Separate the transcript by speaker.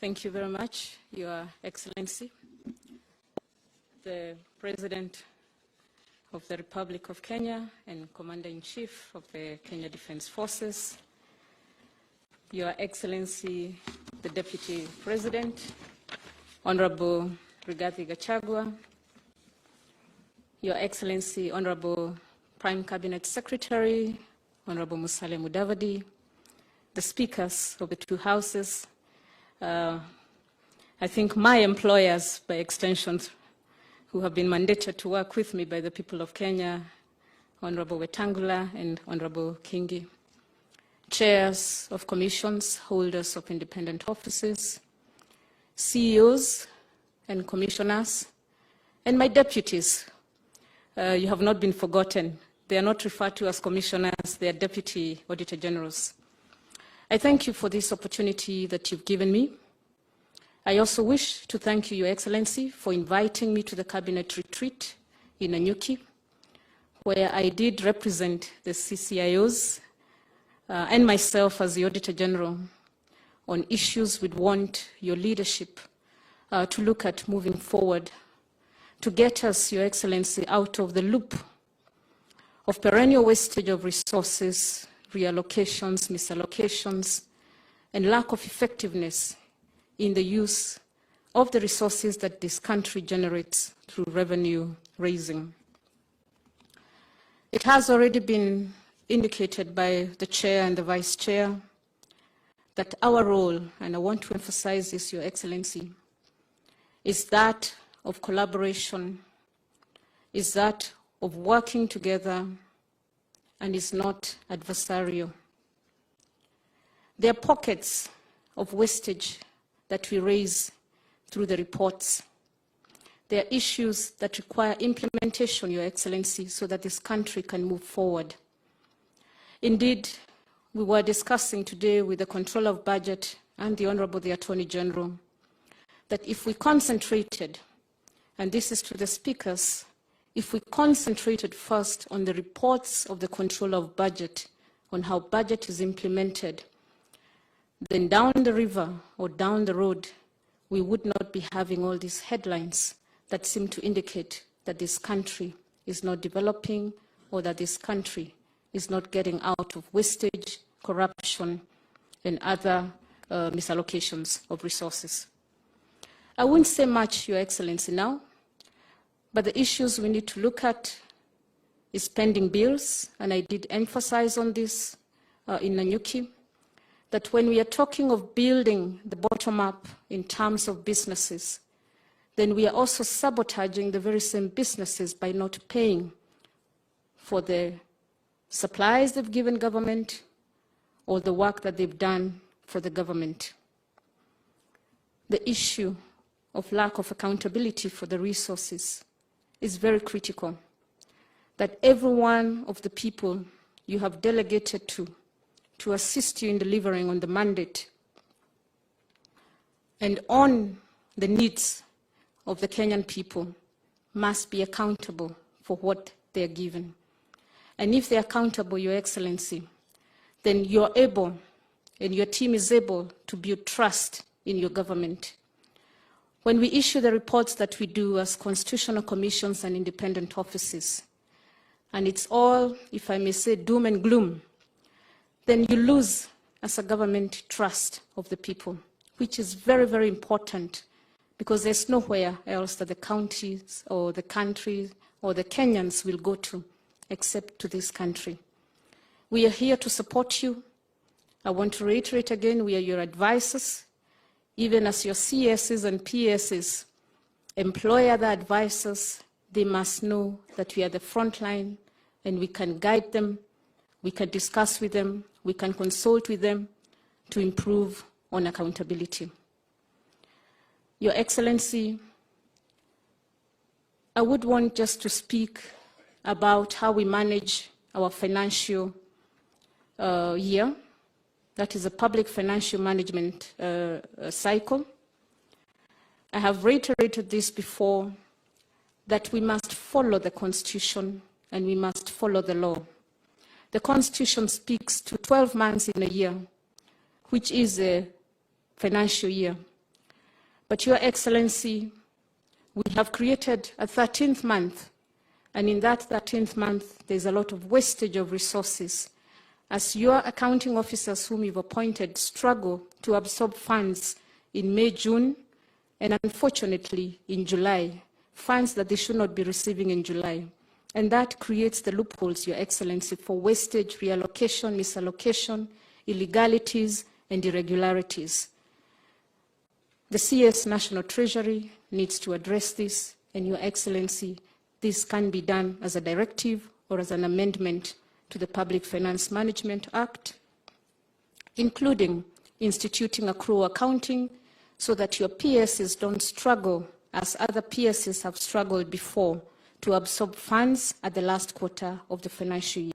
Speaker 1: Thank you very much, Your Excellency, the President of the Republic of Kenya and Commander-in-Chief of the Kenya Defense Forces, Your Excellency, the Deputy President, Honorable Rigathi Gachagua, Your Excellency, Honorable Prime Cabinet Secretary, Honorable Musalia Mudavadi, the speakers of the two houses, I think my employers, by extension, who have been mandated to work with me by the people of Kenya, Honorable Wetangula and Honorable Kingi, chairs of commissions, holders of independent offices, CEOs and commissioners, and my deputies. You have not been forgotten. They are not referred to as commissioners, they are deputy auditor generals. I thank you for this opportunity that you've given me. I also wish to thank you, Your Excellency, for inviting me to the cabinet retreat in Nanyuki, where I did represent the CCIOs and myself as the Auditor General on issues we'd want your leadership to look at moving forward to get us, Your Excellency, out of the loop of perennial wastage of resources, reallocations, misallocations, and lack of effectiveness in the use of the resources that this country generates through revenue raising. It has already been indicated by the Chair and the Vice Chair that our role, and I want to emphasize this, Your Excellency, is that of collaboration, is that of working together, and is not adversarial. There are pockets of wastage that we raise through the reports. There are issues that require implementation, Your Excellency, so that this country can move forward. Indeed, we were discussing today with the Controller of Budget and the Honorable the Attorney General that if we concentrated, and this is to the speakers, if we concentrated first on the reports of the Controller of Budget, on how budget is implemented, then down the river or down the road, we would not be having all these headlines that seem to indicate that this country is not developing or that this country is not getting out of wastage, corruption, and other misallocations of resources. I wouldn't say much, Your Excellency, now, but the issues we need to look at is pending bills, and I did emphasize on this in Nanyuki, that when we are talking of building the bottom up in terms of businesses, then we are also sabotaging the very same businesses by not paying for the supplies they've given government or the work that they've done for the government. The issue of lack of accountability for the resources is very critical, that every one of the people you have delegated to assist you in delivering on the mandate and on the needs of the Kenyan people must be accountable for what they are given. And if they're accountable, Your Excellency, then you're able and your team is able to build trust in your government. When we issue the reports that we do as constitutional commissions and independent offices, and it's all, if I may say, doom and gloom, then you lose, as a government, trust of the people, which is very, very important, because there's nowhere else that the counties or the country or the Kenyans will go to except to this country. We are here to support you. I want to reiterate again, we are your advisors. Even as your CSs and PSs employ other advisors, they must know that we are the front line and we can guide them, we can discuss with them, we can consult with them to improve on accountability. Your Excellency, I would want just to speak about how we manage our financial year. That is a public financial management cycle. I have reiterated this before, that we must follow the Constitution and we must follow the law. The Constitution speaks to 12 months in a year, which is a financial year. But Your Excellency, we have created a 13th month, and in that 13th month, there's a lot of wastage of resources, as your accounting officers whom you've appointed struggle to absorb funds in May, June, and unfortunately in July, funds that they should not be receiving in July. And that creates the loopholes, Your Excellency, for wastage, reallocation, misallocation, illegalities, and irregularities. The CS National Treasury needs to address this, and Your Excellency, this can be done as a directive or as an amendment to the Public Finance Management Act, including instituting accrual accounting so that your PSs don't struggle as other PSs have struggled before to absorb funds at the last quarter of the financial year.